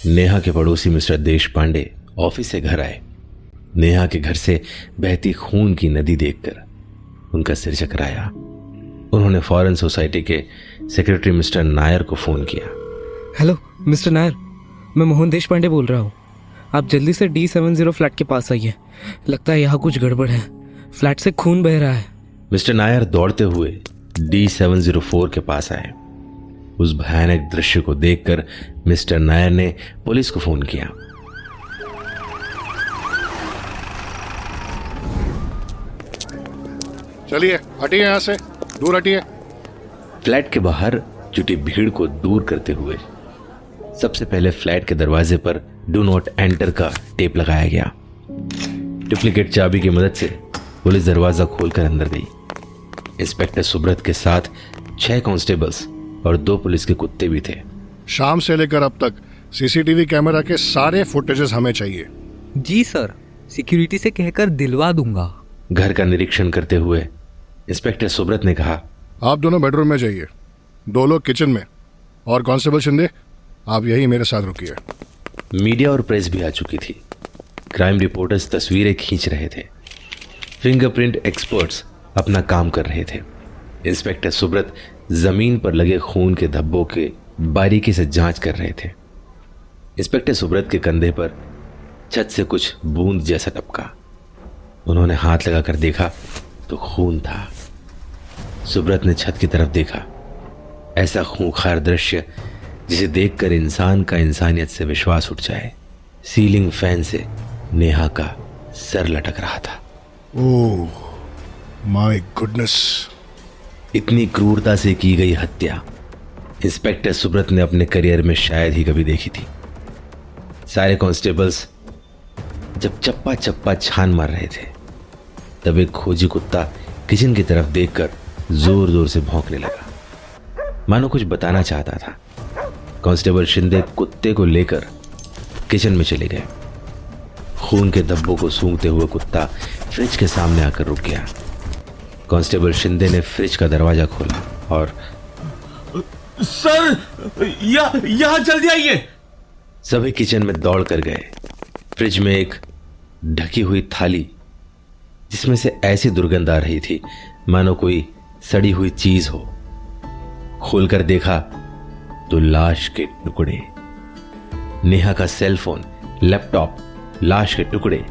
नेहा के पड़ोसी मिस्टर देश पांडे ऑफिस से घर आए। नेहा के घर से बहती खून की नदी देखकर उनका सिर चकराया। उन्होंने फॉरेन सोसाइटी के सेक्रेटरी मिस्टर नायर को फोन किया। हेलो मिस्टर नायर, मैं मोहन देश पांडे बोल रहा हूँ। आप जल्दी से D70 फ्लैट के पास आइए। लगता है यहाँ कुछ गड़बड़ है। फ्लैट से खून बह रहा है। मिस्टर नायर दौड़ते हुए D704 के पास आए। उस भयानक दृश्य को देखकर मिस्टर नायर ने पुलिस को फोन किया। चलिए हटिए, यहाँ से दूर हटिए। फ्लैट के बाहर जुटी भीड़ को दूर करते हुए सबसे पहले फ्लैट के दरवाजे पर डू नॉट एंटर का टेप लगाया गया। डुप्लीकेट चाबी की मदद से पुलिस दरवाजा खोलकर अंदर गई। इंस्पेक्टर सुब्रत के साथ 6 कांस्टेबल्स और 2 पुलिस के कुत्ते भी थे। शाम से लेकर अब तक सीसीटीवी कैमरा के सारे फुटेजेस हमें चाहिए। जी सर, सिक्योरिटी से कहकर दिलवा दूंगा। घर का निरीक्षण करते हुए इंस्पेक्टर सुब्रत ने कहा, आप दोनों बेडरूम में जाइए, 2 लोग किचन में, और कांस्टेबल शिंदे आप यही मेरे साथ रुकिए। मीडिया और प्रेस भी आ चुकी थी। क्राइम रिपोर्टर्स तस्वीरें खींच रहे थे। फिंगरप्रिंट एक्सपर्ट्स अपना काम कर रहे थे। इंस्पेक्टर सुब्रत जमीन पर लगे खून के धब्बों के बारीकी से जांच कर रहे थे। इंस्पेक्टर सुब्रत के कंधे पर छत से कुछ बूंद जैसा टपका। उन्होंने हाथ लगाकर देखा तो खून था। सुब्रत ने छत की तरफ देखा। ऐसा खूंखार दृश्य जिसे देखकर इंसान का इंसानियत से विश्वास उठ जाए। सीलिंग फैन से नेहा का सर लटक रहा था। Oh my goodness! इतनी क्रूरता से की गई हत्या इंस्पेक्टर सुब्रत ने अपने करियर में शायद ही कभी देखी थी। सारे कांस्टेबल्स जब चप्पा चप्पा छान मार रहे थे तब एक खोजी कुत्ता किचन की तरफ देखकर जोर जोर से भौंकने लगा, मानो कुछ बताना चाहता था। कांस्टेबल शिंदे कुत्ते को लेकर किचन में चले गए। खून के धब्बों को सूंघते हुए कुत्ता फ्रिज के सामने आकर रुक गया। कांस्टेबल शिंदे ने फ्रिज का दरवाजा खोला और सर, यहाँ जल्दी आइए। सभी किचन में दौड़ कर गए। फ्रिज में एक ढकी हुई थाली जिसमें से ऐसी दुर्गंध आ रही थी मानो कोई सड़ी हुई चीज हो। खोलकर देखा तो लाश के टुकड़े, नेहा का सेलफोन, लैपटॉप, लाश के टुकड़े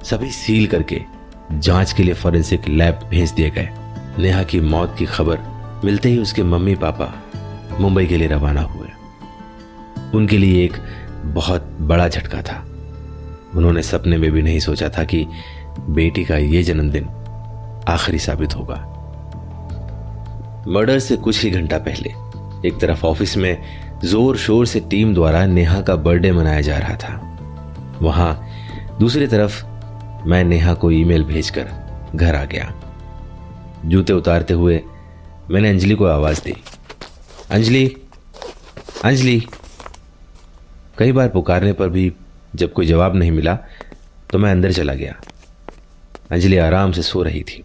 सभी सील करके जांच के लिए फॉरेंसिक लैब भेज दिए गए। नेहा की मौत की खबर मिलते ही उसके मम्मी पापा मुंबई के लिए रवाना हुए। उनके लिए एक बहुत बड़ा झटका था। उन्होंने सपने में भी नहीं सोचा था कि बेटी का यह जन्मदिन आखिरी साबित होगा। मर्डर से कुछ ही घंटा पहले एक तरफ ऑफिस में जोर शोर से टीम द्वारा नेहा का बर्थडे मनाया जा रहा था। वहां दूसरी तरफ मैं नेहा को ईमेल भेजकर घर आ गया। जूते उतारते हुए मैंने अंजलि को आवाज दी, अंजलि, अंजलि। कई बार पुकारने पर भी जब कोई जवाब नहीं मिला तो मैं अंदर चला गया। अंजलि आराम से सो रही थी।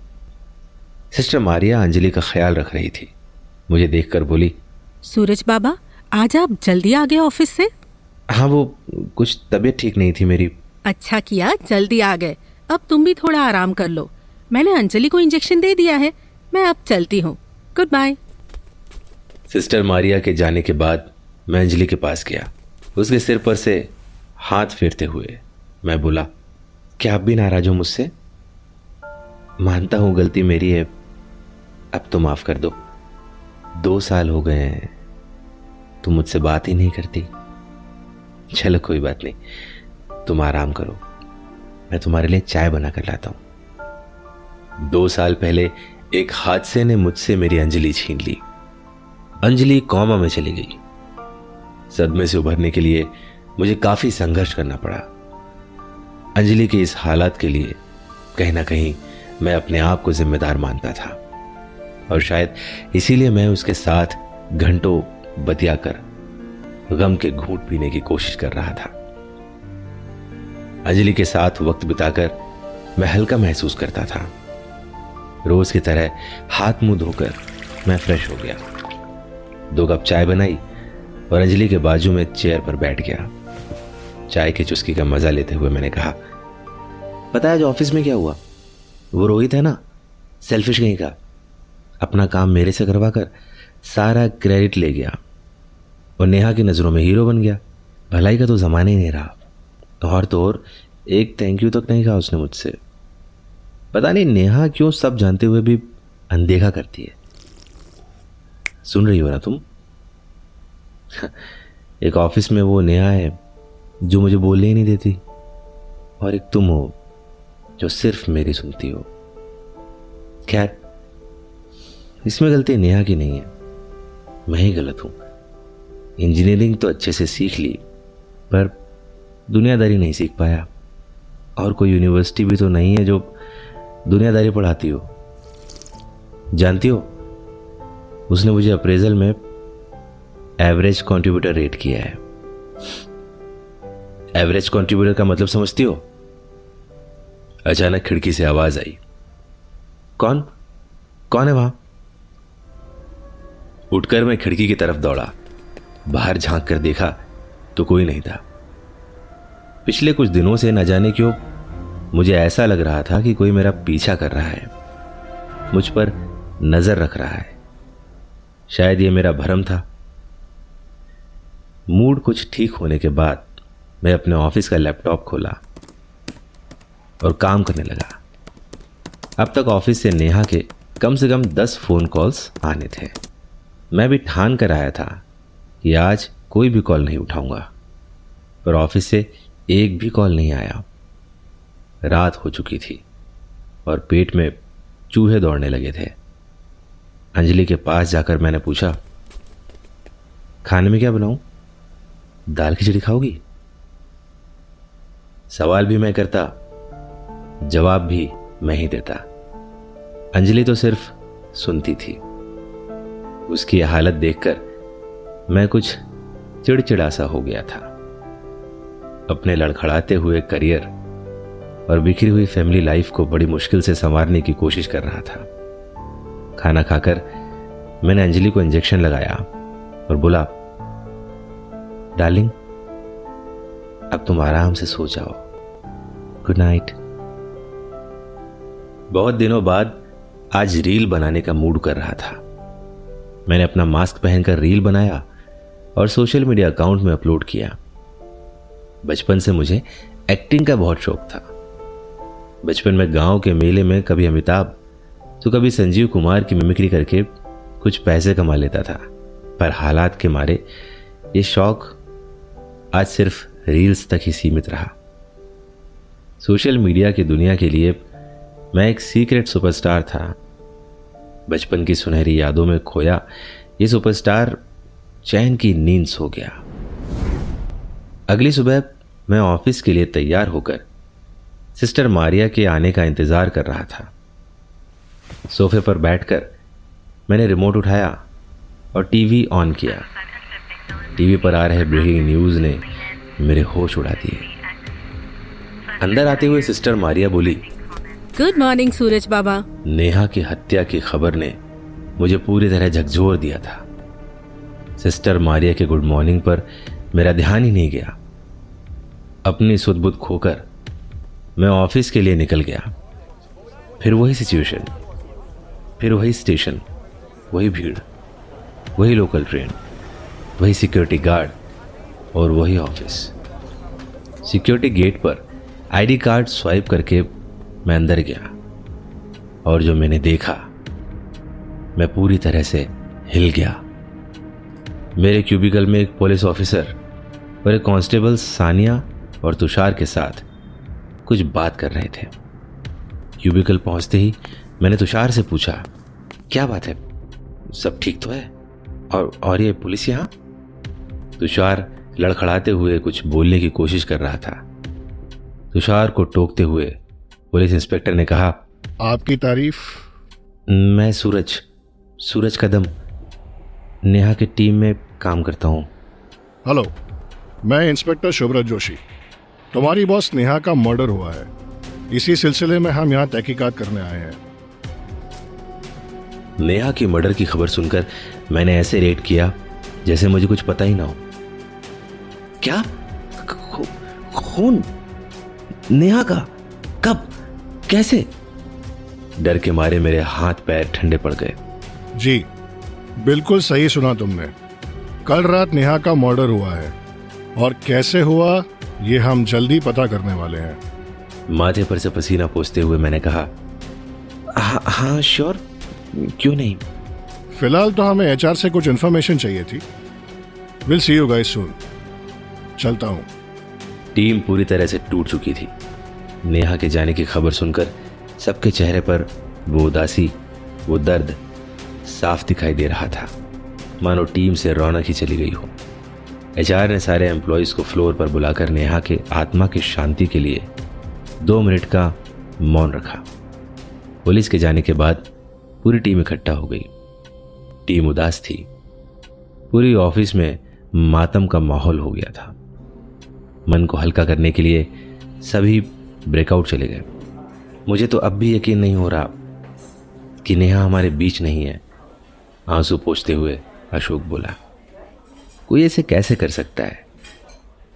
सिस्टर मारिया अंजलि का ख्याल रख रही थी। मुझे देखकर बोली, सूरज बाबा, आज आप जल्दी आ गए ऑफिस से? हाँ, वो कुछ तबीयत ठीक नहीं थी मेरी। अच्छा किया, जल्दी आ गए। अब तुम भी थोड़ा आराम कर लो। मैंने अंजलि को इंजेक्शन दे दिया है। मैं अब चलती हूँ। Good bye. सिस्टर मारिया के जाने के बाद मैं अंजलि के पास गया। उसके सिर पर से हाथ फेरते हुए मैं बोला, क्या आप भी नाराज हो मुझसे? मानता हूं गलती मेरी है, अब तो माफ कर दो। 2 साल हो गए हैं, तुम मुझसे बात ही नहीं करती। चलो कोई बात नहीं, तुम आराम करो, मैं तुम्हारे लिए चाय बना कर लाता हूं। 2 साल पहले एक हादसे ने मुझसे मेरी अंजलि छीन ली। अंजलि कोमा में चली गई। सदमे से उभरने के लिए मुझे काफी संघर्ष करना पड़ा। अंजलि के इस हालात के लिए कहीं ना कहीं मैं अपने आप को जिम्मेदार मानता था और शायद इसीलिए मैं उसके साथ घंटों बतियाकर गम के घूंट पीने की कोशिश कर रहा था। अंजलि के साथ वक्त बिताकर मैं हल्का महसूस करता था। रोज की तरह हाथ मुंह धोकर मैं फ्रेश हो गया, 2 कप चाय बनाई और अंजलि के बाजू में चेयर पर बैठ गया। चाय की चुस्की का मजा लेते हुए मैंने कहा, पता है आज ऑफिस में क्या हुआ? वो रोहित है ना, सेल्फिश कहीं का, अपना काम मेरे से करवा कर सारा क्रेडिट ले गया और नेहा की नज़रों में हीरो बन गया। भलाई का तो ज़माना ही नहीं रहा। और तो और एक थैंक यू तक नहीं कहा उसने मुझसे। पता नहीं नेहा क्यों सब जानते हुए भी अनदेखा करती है। सुन रही हो ना तुम? एक ऑफिस में वो नेहा है जो मुझे बोलने ही नहीं देती, और एक तुम हो जो सिर्फ मेरी सुनती हो। खैर, इसमें गलती नेहा की नहीं है, मैं ही गलत हूं। इंजीनियरिंग तो अच्छे से सीख ली, पर दुनियादारी नहीं सीख पाया। और कोई यूनिवर्सिटी भी तो नहीं है जो दुनियादारी पढ़ाती हो। जानती हो, उसने मुझे अप्रेजल में एवरेज कंट्रीब्यूटर रेट किया है। एवरेज कंट्रीब्यूटर का मतलब समझती हो? अचानक खिड़की से आवाज आई, कौन कौन है वहां? उठकर मैं खिड़की की तरफ दौड़ा। बाहर झांक कर देखा तो कोई नहीं था। पिछले कुछ दिनों से न जाने क्यों मुझे ऐसा लग रहा था कि कोई मेरा पीछा कर रहा है, मुझ पर नजर रख रहा है। शायद ये मेरा भ्रम था। मूड कुछ ठीक होने के बाद मैं अपने ऑफिस का लैपटॉप खोला और काम करने लगा। अब तक ऑफिस से नेहा के कम से कम 10 फोन कॉल्स आने थे। मैं भी ठान कर आया था कि आज कोई भी कॉल नहीं उठाऊंगा, पर ऑफिस से एक भी कॉल नहीं आया। रात हो चुकी थी और पेट में चूहे दौड़ने लगे थे। अंजलि के पास जाकर मैंने पूछा, खाने में क्या बनाऊं? दाल खिचड़ी खाओगी? सवाल भी मैं करता, जवाब भी मैं ही देता। अंजलि तो सिर्फ सुनती थी। उसकी हालत देखकर मैं कुछ चिड़चिड़ा सा हो गया था। अपने लड़खड़ाते हुए करियर और बिखरी हुई फैमिली लाइफ को बड़ी मुश्किल से संवारने की कोशिश कर रहा था। खाना खाकर मैंने अंजलि को इंजेक्शन लगाया और बोला, डार्लिंग, अब तुम आराम से सो जाओ, गुड नाइट। बहुत दिनों बाद आज रील बनाने का मूड कर रहा था। मैंने अपना मास्क पहनकर रील बनाया और सोशल मीडिया अकाउंट में अपलोड किया। बचपन से मुझे एक्टिंग का बहुत शौक था। बचपन में गांव के मेले में कभी अमिताभ तो कभी संजीव कुमार की मिमिक्री करके कुछ पैसे कमा लेता था, पर हालात के मारे ये शौक आज सिर्फ रील्स तक ही सीमित रहा। सोशल मीडिया की दुनिया के लिए मैं एक सीक्रेट सुपरस्टार था। बचपन की सुनहरी यादों में खोया ये सुपरस्टार चैन की नींद सो गया। अगली सुबह मैं ऑफिस के लिए तैयार होकर सिस्टर मारिया के आने का इंतजार कर रहा था। सोफे पर बैठकर मैंने रिमोट उठाया और टीवी ऑन किया। टीवी पर आ रहे ब्रेकिंग न्यूज ने मेरे होश उड़ा दिए। अंदर आते हुए सिस्टर मारिया बोली, गुड मॉर्निंग सूरज बाबा। नेहा की हत्या की खबर ने मुझे पूरी तरह झकझोर दिया था। सिस्टर मारिया के गुड मॉर्निंग पर मेरा ध्यान ही नहीं गया। अपनी सुध-बुध खोकर मैं ऑफिस के लिए निकल गया। फिर वही सिचुएशन, फिर वही स्टेशन, वही भीड़, वही लोकल ट्रेन, वही सिक्योरिटी गार्ड और वही ऑफिस। सिक्योरिटी गेट पर आईडी कार्ड स्वाइप करके मैं अंदर गया और जो मैंने देखा, मैं पूरी तरह से हिल गया। मेरे क्यूबिकल में एक पुलिस ऑफिसर और एक कांस्टेबल सानिया और तुषार के साथ कुछ बात कर रहे थे। क्यूबिकल पहुंचते ही मैंने तुषार से पूछा, क्या बात है, सब ठीक तो है? और ये पुलिस यहाँ? तुषार लड़खड़ाते हुए कुछ बोलने की कोशिश कर रहा था। तुषार को टोकते हुए पुलिस इंस्पेक्टर ने कहा, आपकी तारीफ? मैं सूरज कदम नेहा की टीम में काम करता हूँ। हेलो, मैं इंस्पेक्टर शुभ्रत जोशी। तुम्हारी बॉस नेहा का मर्डर हुआ है, इसी सिलसिले में हम यहाँ तहकीकात करने आए हैं। नेहा की मर्डर की खबर सुनकर मैंने ऐसे रिएक्ट किया जैसे मुझे कुछ पता ही ना हो। क्या खून? नेहा का? कब? कैसे? डर के मारे मेरे हाथ पैर ठंडे पड़ गए। जी बिल्कुल सही सुना तुमने। कल रात नेहा का मर्डर हुआ है और कैसे हुआ ये हम जल्दी पता करने वाले हैं। माथे पर से पसीना पोंछते हुए मैंने कहा, हाँ श्योर, क्यों नहीं। फिलहाल तो हमें एचआर से कुछ इन्फॉर्मेशन चाहिए थी। विल सी यू गाइस सून। चलता हूं। टीम पूरी तरह से टूट चुकी थी। नेहा के जाने की खबर सुनकर सबके चेहरे पर वो उदासी, वो दर्द साफ दिखाई दे रहा था, मानो टीम से रौनक ही चली गई हो। एचआर ने सारे एम्प्लॉयज को फ्लोर पर बुलाकर नेहा के आत्मा की शांति के लिए 2 मिनट का मौन रखा। पुलिस के जाने के बाद पूरी टीम इकट्ठा हो गई। टीम उदास थी। पूरी ऑफिस में मातम का माहौल हो गया था। मन को हल्का करने के लिए सभी ब्रेकआउट चले गए। मुझे तो अब भी यकीन नहीं हो रहा कि नेहा हमारे बीच नहीं है, आंसू पोंछते हुए अशोक बोला। कोई ऐसे कैसे कर सकता है?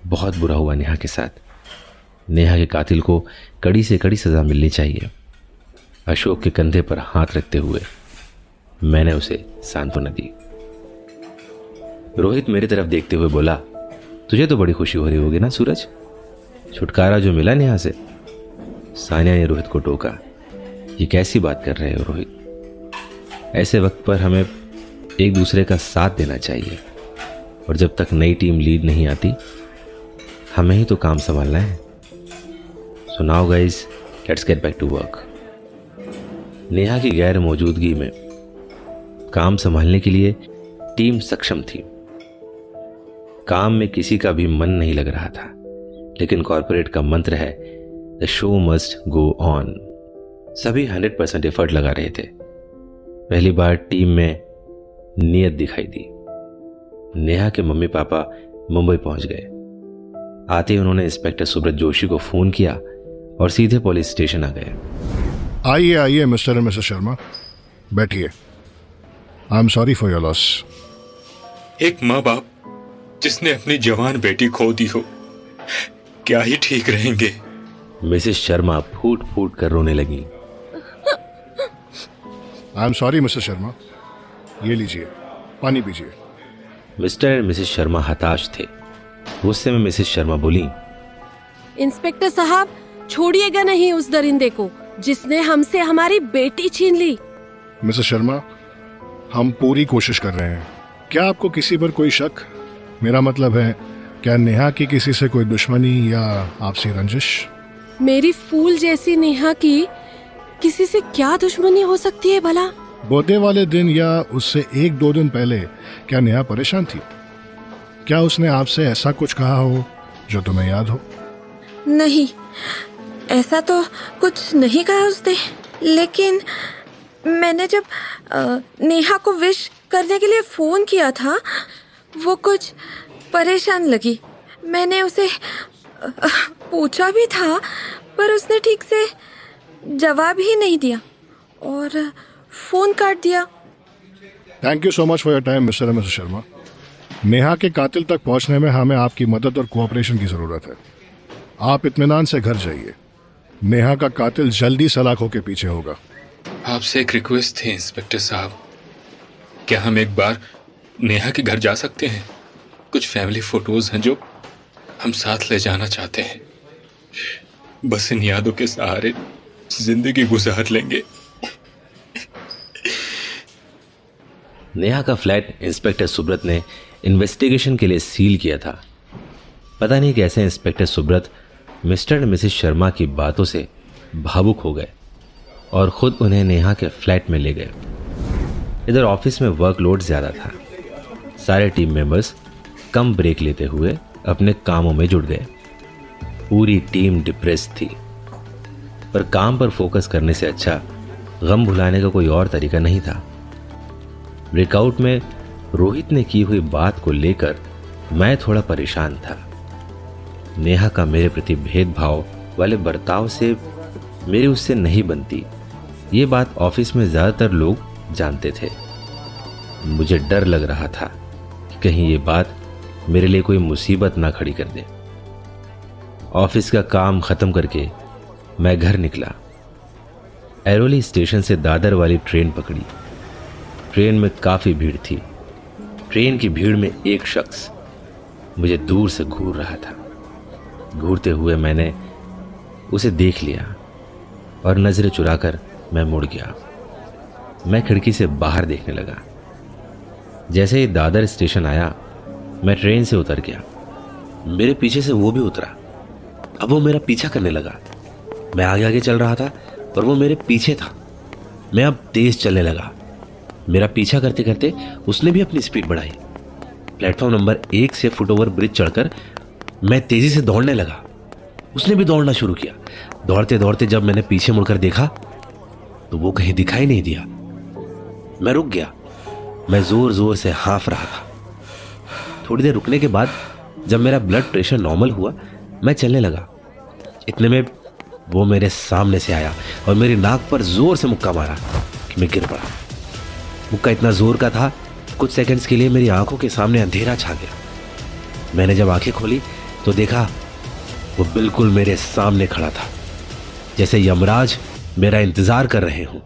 बहुत बुरा हुआ नेहा के साथ। नेहा के कातिल को कड़ी से कड़ी सजा मिलनी चाहिए। अशोक के कंधे पर हाथ रखते हुए मैंने उसे सांत्वना दी। रोहित मेरी तरफ देखते हुए बोला, तुझे तो बड़ी खुशी हो रही होगी ना सूरज, छुटकारा जो मिला नेहा से। सानिया ने रोहित को टोका, ये कैसी बात कर रहे हो रोहित? ऐसे वक्त पर हमें एक दूसरे का साथ देना चाहिए, और जब तक नई टीम लीड नहीं आती हमें ही तो काम संभालना है। So now guys, let's get back to work. Neha की गैर मौजूदगी में काम संभालने के लिए टीम सक्षम थी। काम में किसी का भी मन नहीं लग रहा था, लेकिन कॉर्पोरेट का मंत्र है the show must go on. सभी 100% एफर्ट लगा रहे थे। पहली बार टीम में नियत दिखाई दी। नेहा के मम्मी पापा मुंबई पहुंच गए। आते ही उन्होंने इंस्पेक्टर सुब्रत जोशी को फोन किया और सीधे पुलिस स्टेशन आ गए। आइए आइए मिस्टर एंड मिसेस शर्मा, बैठिए। I am sorry for your loss. एक माँ बाप जिसने अपनी जवान बेटी खो दी हो, क्या ही ठीक रहेंगे। मिसेस शर्मा फूट फूट कर रोने लगी। I am sorry Mrs Sharma, ये लीजिए, पानी पीजिए। मिस्टर एंड मिसेस शर्मा हताश थे। गुस्से में मिसेस शर्मा बोली, इंस्पेक्टर साहब, छोड़िएगा नहीं उस दरिंदे को जिसने हमसे हमारी बेटी छीन ली। मिसेस शर्मा, हम पूरी कोशिश कर रहे हैं। क्या आपको किसी पर कोई शक? मेरा मतलब है, क्या नेहा की किसी से कोई दुश्मनी या आपसी रंजिश? मेरी फूल जैसी नेहा की किसी से क्या दुश्मनी हो सकती है भला? बर्थडे वाले दिन या उससे 1-2 दिन पहले क्या नेहा परेशान थी? क्या उसने आपसे ऐसा कुछ कहा हो जो तुम्हें याद हो? नहीं, ऐसा तो कुछ नहीं कहा उसने, लेकिन मैंने जब नेहा को विश करने के लिए फ़ोन किया था, वो कुछ परेशान लगी। मैंने उसे पूछा भी था, पर उसने ठीक से जवाब ही नहीं दिया और फ़ोन काट दिया। Thank you so much for your time mister and Mrs Sharma. Neha के कातिल तक पहुंचने में हमें आपकी मदद और कोऑपरेशन की ज़रूरत है। आप इत्मीनान से घर जाइए। नेहा का कातिल जल्दी सलाखों के पीछे होगा। आपसे एक रिक्वेस्ट थी इंस्पेक्टर साहब, क्या हम एक बार नेहा के घर जा सकते हैं? कुछ फैमिली फोटोज हैं जो हम साथ ले जाना चाहते हैं। बस इन यादों के सहारे जिंदगी गुजार लेंगे। नेहा का फ्लैट इंस्पेक्टर सुब्रत ने इन्वेस्टिगेशन के लिए सील किया था। पता नहीं कैसे inspector Subrata mister and Mrs Sharma की बातों से भावुक हो गए और खुद उन्हें नेहा के फ्लैट में ले गए। इधर ऑफिस में वर्कलोड ज़्यादा था। सारे टीम मेंबर्स कम ब्रेक लेते हुए अपने कामों में जुट गए। पूरी टीम डिप्रेस थी, पर काम पर फोकस करने से अच्छा गम भुलाने का कोई और तरीका नहीं था। ब्रेकआउट में रोहित ने की हुई बात को लेकर मैं थोड़ा परेशान था। नेहा का मेरे प्रति भेदभाव वाले बर्ताव से मेरी उससे नहीं बनती, ये बात ऑफिस में ज़्यादातर लोग जानते थे। मुझे डर लग रहा था कि कहीं ये बात मेरे लिए कोई मुसीबत ना खड़ी कर दे। ऑफिस का काम ख़त्म करके मैं घर निकला। ऐरोली स्टेशन से दादर वाली ट्रेन पकड़ी। ट्रेन में काफ़ी भीड़ थी। ट्रेन की भीड़ में एक शख्स मुझे दूर से घूर रहा था। घूरते हुए मैंने उसे देख लिया और नज़रें चुराकर मैं मुड़ गया। मैं खिड़की से बाहर देखने लगा। जैसे ही दादर स्टेशन आया, मैं ट्रेन से उतर गया। मेरे पीछे से वो भी उतरा। अब वो मेरा पीछा करने लगा। मैं आगे आगे चल रहा था और वो मेरे पीछे था। मैं अब तेज चलने लगा। मेरा पीछा करते करते उसने भी अपनी स्पीड बढ़ाई। प्लेटफॉर्म नंबर 1 से फुटओवर ब्रिज चढ़कर मैं तेजी से दौड़ने लगा। उसने भी दौड़ना शुरू किया। दौड़ते दौड़ते जब मैंने पीछे मुड़कर देखा तो वो कहीं दिखाई नहीं दिया। मैं रुक गया। मैं जोर जोर से हाँफ रहा था। थोड़ी देर रुकने के बाद जब मेरा ब्लड प्रेशर नॉर्मल हुआ, मैं चलने लगा। इतने में वो मेरे सामने से आया और मेरी नाक पर जोर से मुक्का मारा कि मैं गिर पड़ा। मुक्का इतना जोर का था, कुछ सेकंड्स के लिए मेरी आंखों के सामने अंधेरा छा गया। मैंने जब आंखें खोली तो देखा वो बिल्कुल मेरे सामने खड़ा था, जैसे यमराज मेरा इंतजार कर रहे हों।